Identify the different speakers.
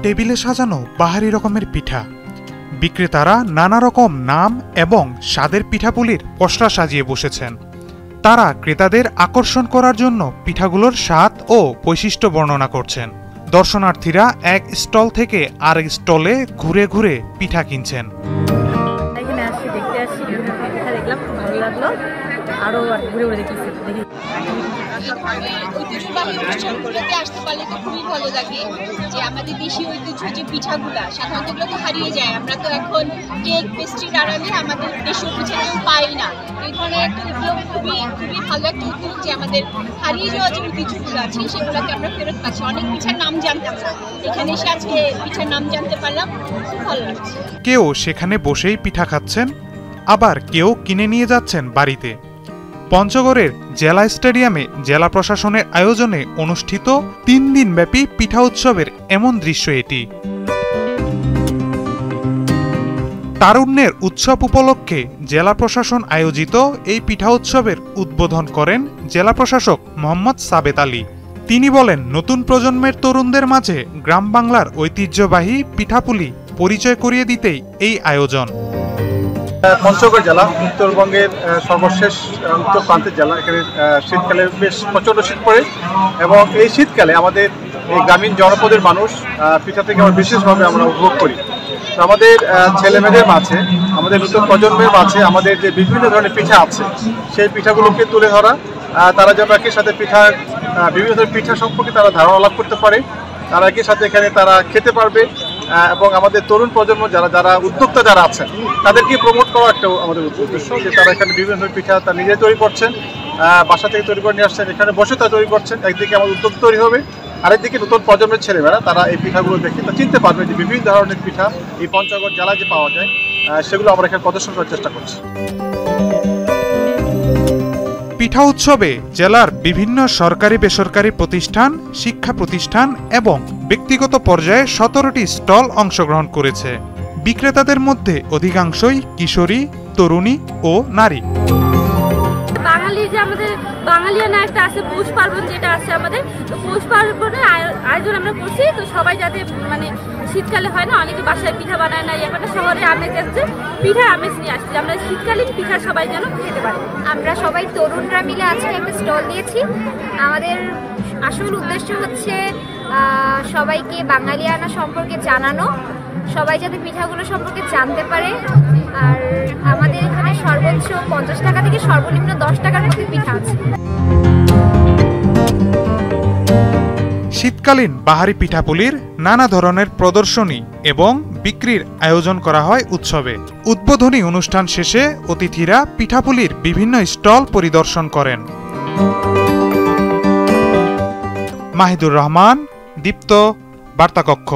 Speaker 1: টেবিলে সাজানো বাহারি রকমের পিঠা। বিক্রেতারা নানা রকম নাম এবং স্বাদের পিঠাপুলির পসরা সাজিয়ে বসেছেন। তারা ক্রেতাদের আকর্ষণ করার জন্য পিঠাগুলোর স্বাদ ও বৈশিষ্ট্য বর্ণনা করছেন। দর্শনার্থীরা এক স্টল থেকে আরেক স্টলে ঘুরে ঘুরে পিঠা কিনছেন।
Speaker 2: ঐতিহ্যবাহী অনুষ্ঠানগুলোতে আসতে পারলে তো খুবই ভালো লাগে যে আমাদের দেশি ঐতিহ্য যে পিঠাগুলা সাধারণত এগুলো তো হারিয়ে যায়। আমরা তো এখন কেক পেস্ট্রির আড়ালে আমাদের দেশীয় পিঠা কেউ পাই না। এই ধরনের একটা উদ্যোগ খুবই খুবই ভালো একটা উদ্যোগ যে আমাদের হারিয়ে যাওয়া যে ঐতিহ্যগুলো আছে সেগুলোকে আমরা ফেরত পাচ্ছি। অনেক পিঠার নাম জানতাম না, এখানে এসে আজকে পিঠার নাম জানতে পারলাম, খুব ভালো লাগছে।
Speaker 1: কেউ সেখানে বসেই পিঠা খাচ্ছেন, আবার কেউ কিনে নিয়ে যাচ্ছেন বাড়িতে। পঞ্চগড়ের জেলা স্টেডিয়ামে জেলা প্রশাসনের আয়োজনে অনুষ্ঠিত 3 দিনব্যাপী পিঠা উৎসবের এমন দৃশ্য এটি। তারুণ্যের উৎসব উপলক্ষে জেলা প্রশাসন আয়োজিত এই পিঠা উৎসবের উদ্বোধন করেন জেলা প্রশাসক মোহাম্মদ সাবেত আলী। তিনি বলেন, নতুন প্রজন্মের তরুণদের মাঝে গ্রাম বাংলার ঐতিহ্যবাহী পিঠাপুলি পরিচয় করিয়ে দিতেই এই আয়োজন।
Speaker 3: পঞ্চগড় জেলা উত্তরবঙ্গের সর্বশেষ উত্তর প্রান্তের জেলা। এখানে শীতকালে বেশ প্রচণ্ড শীত পড়ে এবং এই শীতকালে আমাদের এই গ্রামীণ জনপদের মানুষ পিঠা থেকে আমরা বিশেষভাবে আমরা উপভোগ করি। আমাদের ছেলেমেয়েদের মাঝে, আমাদের নতুন প্রজন্মের মাঝে আমাদের যে বিভিন্ন ধরনের পিঠা আছে সেই পিঠাগুলোকে তুলে ধরা, তারা যেন একই সাথে বিভিন্ন ধরনের পিঠা সম্পর্কে তারা ধারণা লাভ করতে পারে, তারা একই সাথে এখানে তারা খেতে পারবে এবং আমাদের তরুণ প্রজন্ম যারা উদ্যোক্তা যারা আছেন তাদেরকে প্রমোট করা একটা আমাদের উদ্দেশ্য যে তারা এখানে বিভিন্ন ধরনের পিঠা তারা নিজে তৈরি করছেন, বাসা থেকে তৈরি করে নিয়ে আসছেন, এখানে বসে তারা তৈরি করছেন। একদিকে আমাদের উদ্যোগ তৈরি হবে, আরেকদিকে নতুন প্রজন্মের ছেলেমেয়েরা তারা এই পিঠাগুলো দেখে তা চিনতে পারবে যে বিভিন্ন ধরনের পিঠা এই পঞ্চগড় জেলায় যে পাওয়া যায় সেগুলো আমরা এখানে প্রদর্শন করার চেষ্টা করছি।
Speaker 1: পিঠা উৎসবে জেলার বিভিন্ন সরকারি বেসরকারি প্রতিষ্ঠান, শিক্ষা প্রতিষ্ঠান এবং ব্যক্তিগত পর্যায়ে 17টি স্টল অংশগ্রহণ করেছে। বিক্রেতাদের মধ্যে অধিকাংশই কিশোরী, তরুণী ও নারী।
Speaker 4: বাঙালি যে আমাদের বাঙালিয়ানা একটা আছে পৌষ পার্বণ, যেটা আছে আমাদের, তো পৌষ পার্বণের আয়োজন আমরা করছি। তো সবাই যাতে মানে শীতকালে হয় না, অনেকে বাসায় পিঠা বানায় না, এখানে শহরে আমেজ আসছে, পিঠার আমেজ নিয়ে আসছে, আমরা শীতকালীন পিঠা সবাই যেন খেতে পারি।
Speaker 5: আমরা সবাই তরুণরা মিলে আজকে একটা স্টল দিয়েছি। আমাদের আসল উদ্দেশ্য হচ্ছে সবাইকে বাঙালিয়ানা সম্পর্কে জানানো, সবাই যাতে পিঠাগুলো সম্পর্কে জানতে পারে। আর আমাদের এখানে সর্বোচ্চ 50 টাকা থেকে সর্বনিম্ন 10 টাকার মধ্যে পিঠা আছে।
Speaker 1: শীতকালীন বাহারি পিঠাপুলির নানা ধরনের প্রদর্শনী এবং বিক্রির আয়োজন করা হয় উৎসবে। উদ্বোধনী অনুষ্ঠান শেষে অতিথিরা পিঠাপুলির বিভিন্ন স্টল পরিদর্শন করেন। মাহিদুর রহমান, দীপ্ত, বার্তাকক্ষ।